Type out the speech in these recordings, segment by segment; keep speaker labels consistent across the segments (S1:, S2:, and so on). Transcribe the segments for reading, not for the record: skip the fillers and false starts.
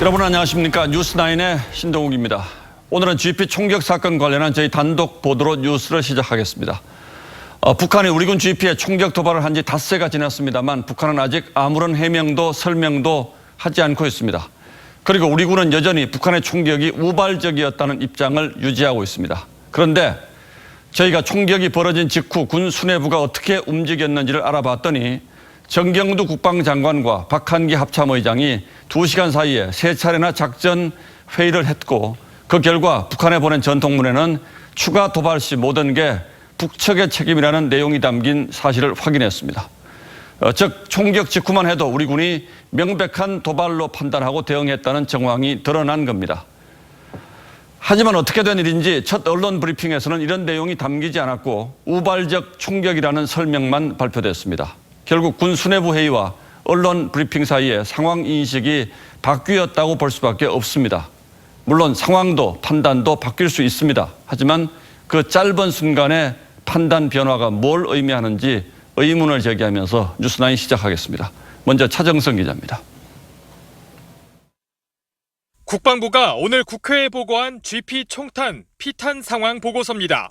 S1: 여러분 안녕하십니까. 뉴스9의 신동욱입니다. 오늘은 GP 총격 사건 관련한 저희 단독 보도로 뉴스를 시작하겠습니다. 북한이 우리 군 GP에 총격 도발을 한 지 닷새가 지났습니다만 북한은 아직 아무런 해명도 설명도 하지 않고 있습니다. 그리고 우리 군은 여전히 북한의 총격이 우발적이었다는 입장을 유지하고 있습니다. 그런데 저희가 총격이 벌어진 직후 군 수뇌부가 어떻게 움직였는지를 알아봤더니 정경두 국방장관과 박한기 합참의장이 2시간 사이에 3차례나 작전 회의를 했고 그 결과 북한에 보낸 전통문에는 추가 도발 시 모든 게 북측의 책임이라는 내용이 담긴 사실을 확인했습니다. 즉 총격 직후만 해도 우리 군이 명백한 도발로 판단하고 대응했다는 정황이 드러난 겁니다. 하지만 어떻게 된 일인지 첫 언론 브리핑에서는 이런 내용이 담기지 않았고 우발적 총격이라는 설명만 발표됐습니다. 결국 군 수뇌부 회의와 언론 브리핑 사이에 상황 인식이 바뀌었다고 볼 수밖에 없습니다. 물론 상황도 판단도 바뀔 수 있습니다. 하지만 그 짧은 순간의 판단 변화가 뭘 의미하는지 의문을 제기하면서 뉴스9 시작하겠습니다. 먼저 차정성 기자입니다.
S2: 국방부가 오늘 국회에 보고한 GP 총탄, 피탄 상황 보고서입니다.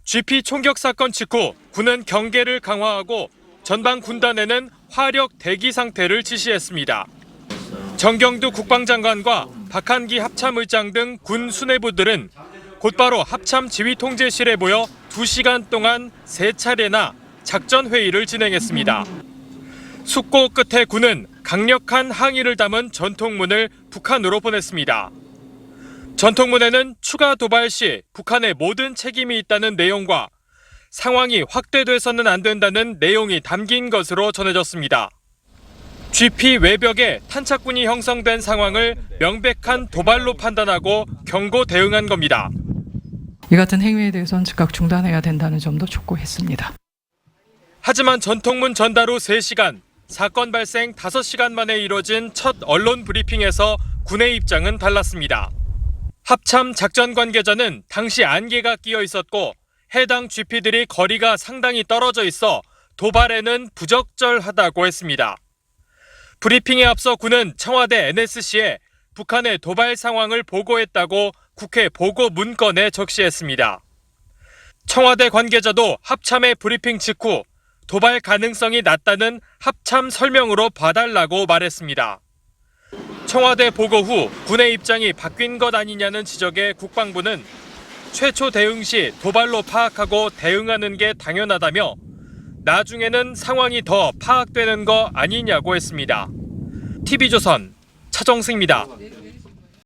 S2: GP 총격 사건 직후 군은 경계를 강화하고 전방 군단에는 화력 대기 상태를 지시했습니다. 정경두 국방장관과 박한기 합참의장 등 군 수뇌부들은 곧바로 합참 지휘통제실에 모여 2시간 동안 3차례나 작전 회의를 진행했습니다. 숙고 끝에 군은 강력한 항의를 담은 전통문을 북한으로 보냈습니다. 전통문에는 추가 도발 시 북한의 모든 책임이 있다는 내용과 상황이 확대돼서는 안 된다는 내용이 담긴 것으로 전해졌습니다. GP 외벽에 탄착군이 형성된 상황을 명백한 도발로 판단하고 경고 대응한 겁니다.
S3: 이 같은 행위에 대해서는 즉각 중단해야 된다는 점도 촉구했습니다.
S2: 하지만 전통문 전달 후 3시간, 사건 발생 5시간 만에 이뤄진 첫 언론 브리핑에서 군의 입장은 달랐습니다. 합참 작전 관계자는 당시 안개가 끼어 있었고 해당 GP들이 거리가 상당히 떨어져 있어 도발에는 부적절하다고 했습니다. 브리핑에 앞서 군은 청와대 NSC에 북한의 도발 상황을 보고했다고 국회 보고 문건에 적시했습니다. 청와대 관계자도 합참의 브리핑 직후 도발 가능성이 낮다는 합참 설명으로 봐달라고 말했습니다. 청와대 보고 후 군의 입장이 바뀐 것 아니냐는 지적에 국방부는 최초 대응 시 도발로 파악하고 대응하는 게 당연하다며 나중에는 상황이 더 파악되는 거 아니냐고 했습니다. TV조선 차정승입니다.